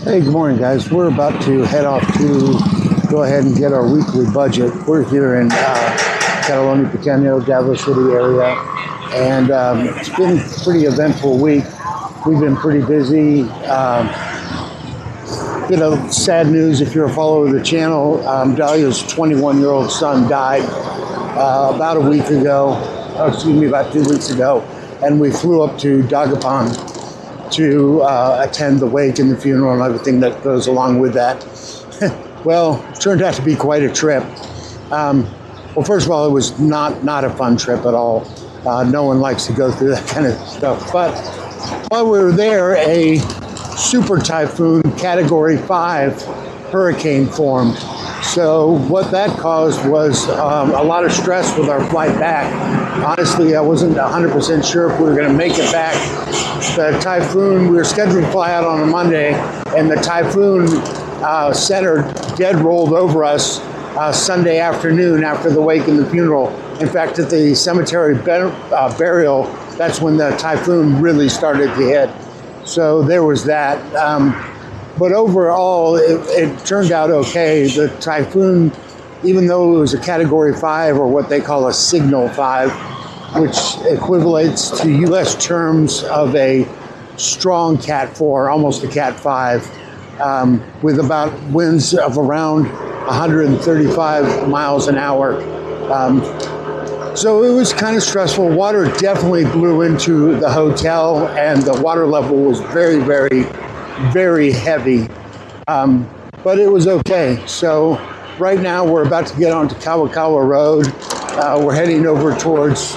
Hey, good morning, guys. We're about to head off to go ahead and get our weekly budget. We're here in Cataloni, Pequeño, Davao City area, and it's been a pretty eventful week. We've been pretty busy. Bit of sad news if you're a follower of the channel. Dahlia's 21-year-old son died about a week ago, about 2 weeks ago, and we flew up to Dagupan to attend the wake and the funeral and everything that goes along with that. Well, it turned out to be quite a trip. Well, first of all, it was not a fun trip at all. No one likes to go through that kind of stuff. But while we were there, a super typhoon Category 5 hurricane formed. So what that caused was a lot of stress with our flight back. Honestly, I wasn't 100% sure if we were going to make it back. The typhoon, we were scheduled to fly out on a Monday, and the typhoon center dead rolled over us Sunday afternoon after the wake and the funeral. In fact, at the cemetery burial, that's when the typhoon really started to hit. So there was that. But overall, it turned out okay. The typhoon, even though it was a Category 5, or what they call a Signal 5, which equivalates to U.S. terms of a strong Cat 4, almost a Cat 5, with about winds of around 135 miles an hour. So it was kind of stressful. Water definitely blew into the hotel, and the water level was very, very, very heavy. But it was okay. So right now we're about to get onto Kawakawa Road. We're heading over towards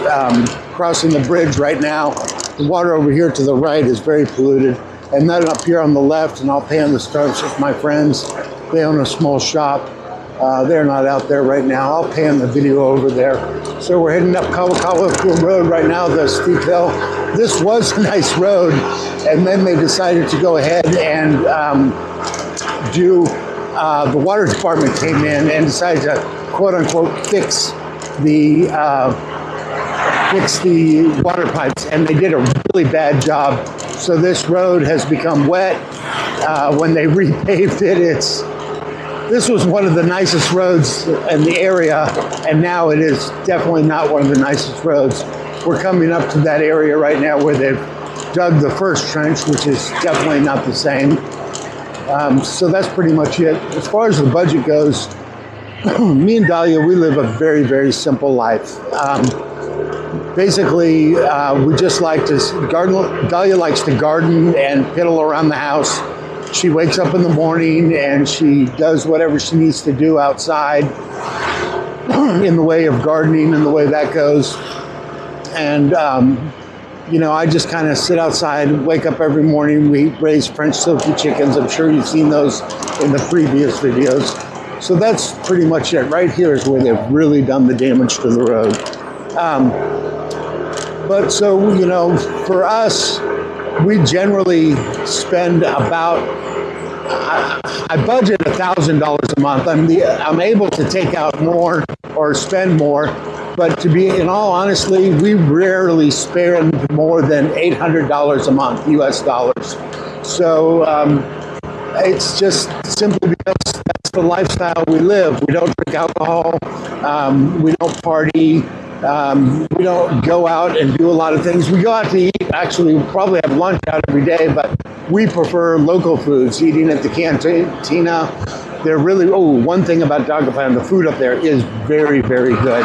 crossing the bridge right now. The water over here to the right is very polluted. And then up here on the left, and I'll pay on the stars with my friends. They own a small shop. They're not out there right now. I'll pay on the video over there. So we're heading up Kawakawa Road right now, the steep hill. This was a nice road, and then they decided to go ahead and the water department came in and decided to quote unquote fix the water pipes, and they did a really bad job. So this road has become wet. When they repaved it, this was one of the nicest roads in the area, and now it is definitely not one of the nicest roads. We're coming up to that area right now where they've dug the first trench, which is definitely not the same. So that's pretty much it. As far as the budget goes, me and Dahlia, we live a very, very simple life. Basically, we just like to garden. Dahlia likes to garden and piddle around the house. She wakes up in the morning and she does whatever she needs to do outside in the way of gardening and the way that goes. And, I just kind of sit outside, wake up every morning. We raise French silky chickens. I'm sure you've seen those in the previous videos. So that's pretty much it. Right here is where they've really done the damage to the road. But so, for us, we generally spend about, I budget $1,000 a month. I'm able to take out more or spend more, but to be in all honesty, we rarely spend more than $800 a month, US dollars. So it's just simply because that's the lifestyle we live. We don't drink alcohol, we don't party. We don't go out and do a lot of things. We go out to eat. Actually, we probably have lunch out every day, but we prefer local foods, eating at the cantina. They're really, one thing about Dagupan, the food up there is very, very good.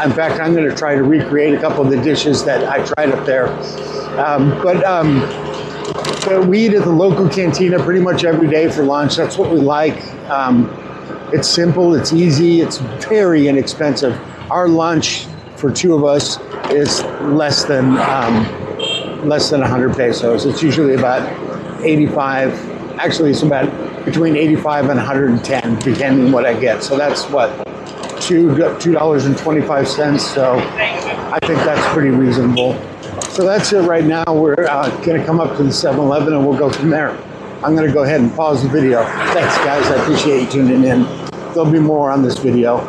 In fact, I'm going to try to recreate a couple of the dishes that I tried up there. So we eat at the local cantina pretty much every day for lunch. That's what we like. It's simple, it's easy, it's very inexpensive. Our lunch for two of us is less than 100 pesos. It's usually about 85. Actually, it's about between 85 and 110, depending on what I get. So that's what, $2.25. So I think that's pretty reasonable. So that's it right now. We're going to come up to the 7-Eleven and we'll go from there. I'm going to go ahead and pause the video. Thanks, guys. I appreciate you tuning in. There'll be more on this video.